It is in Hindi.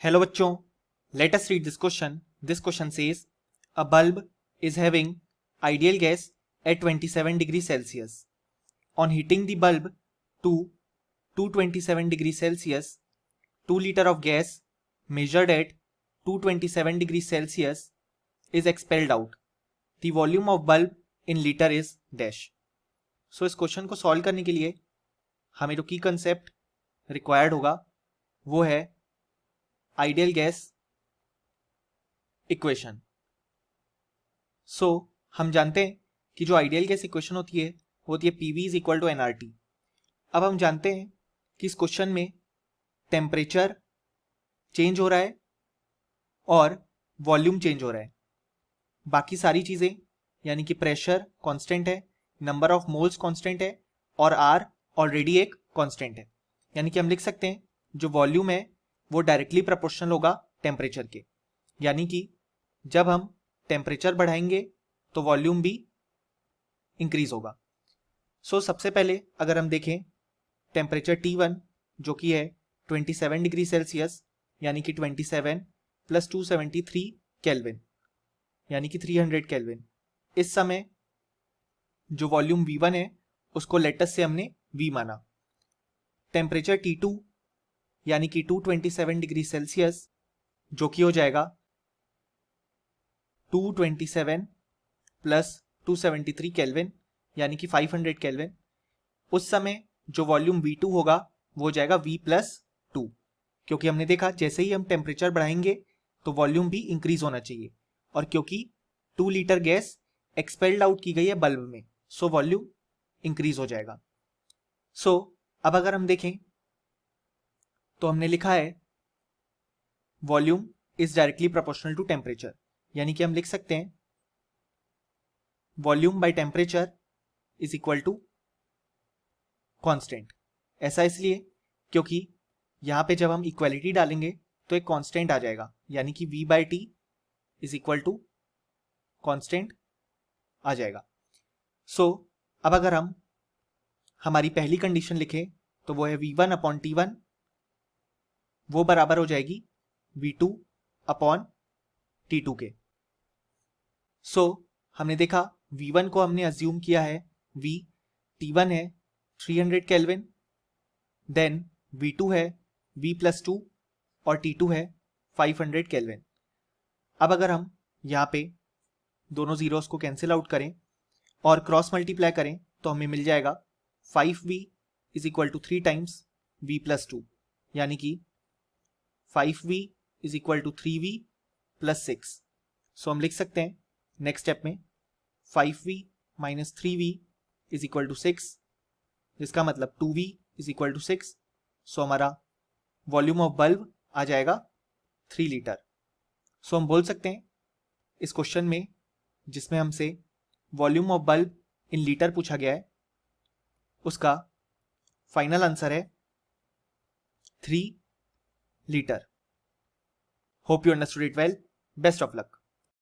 Hello बच्चों, let us read this question. This question says a bulb is having ideal gas at 27 degrees Celsius. On heating the bulb to 227 degrees Celsius, 2 liter of gas measured at 227 degrees Celsius is expelled out. The volume of bulb in liter is dash. So इस क्वेश्चन को सॉल्व करने के लिए हमें जो की कंसेप्ट रिक्वायर्ड होगा वो है आइडियल गैस इक्वेशन। सो हम जानते हैं कि जो आइडियल गैस इक्वेशन होती है वो होती है PV is equal to nRT। अब हम जानते हैं कि इस क्वेश्चन में टेम्परेचर चेंज हो रहा है और वॉल्यूम चेंज हो रहा है। बाकी सारी चीज़ें यानी कि प्रेशर कांस्टेंट है, नंबर ऑफ मोल्स कांस्टेंट है और R ऑलरेडी एक कांस्टेंट है। यानी कि हम लिख सकते हैं जो वॉल्यूम है वो डायरेक्टली प्रोपोर्शनल होगा टेम्परेचर के। यानी कि जब हम टेम्परेचर बढ़ाएंगे तो वॉल्यूम भी इंक्रीज होगा। सो सबसे पहले अगर हम देखें टेम्परेचर T1 जो कि है 27 डिग्री सेल्सियस यानी कि 27 प्लस 273 केल्विन यानी कि 300 केल्विन। इस समय जो वॉल्यूम V1 है उसको लेटेस्ट से हमने V माना। टेम्परेचर T2 यानी कि 227 डिग्री सेल्सियस जो कि हो जाएगा 227 प्लस 273 केल्विन यानी कि 500 केल्विन। उस समय जो वॉल्यूम V2 होगा वो हो जाएगा V प्लस 2, क्योंकि हमने देखा जैसे ही हम टेम्परेचर बढ़ाएंगे तो वॉल्यूम भी इंक्रीज होना चाहिए और क्योंकि 2 लीटर गैस एक्सपेल्ड आउट की गई है बल्ब में, सो वॉल्यूम इंक्रीज हो जाएगा। सो अब अगर हम देखें तो हमने लिखा है volume is directly proportional to temperature, यानी कि हम लिख सकते हैं volume by temperature is equal to constant. ऐसा इसलिए क्योंकि यहां पे जब हम इक्वालिटी डालेंगे तो एक कांस्टेंट आ जाएगा, यानी कि V by T is equal to constant आ जाएगा। सो अब अगर हम हमारी पहली कंडीशन लिखें तो वो है V1 अपॉन T1, वो बराबर हो जाएगी V2 अपॉन T2 के। सो हमने देखा V1 को हमने अज्यूम किया है V, T1 है 300 केल्विन, देन V2 है V प्लस 2 और T2 है 500 केल्विन। अब अगर हम यहाँ पे दोनों जीरोस को कैंसिल आउट करें और क्रॉस मल्टीप्लाई करें तो हमें मिल जाएगा 5V is equal to 3 times V plus 2, यानी कि 5V is equal to 3V plus 6। So हम लिख सकते हैं नेक्स्ट स्टेप में 5V minus 3V is equal to 6, जिसका मतलब 2V इज इक्वल टू 6। सो हमारा वॉल्यूम ऑफ बल्ब आ जाएगा 3 लीटर। सो हम बोल सकते हैं इस क्वेश्चन में जिसमें हमसे volume of bulb in litre पूछा गया है उसका फाइनल आंसर है 3 litre. Hope you understood it well. Best of luck.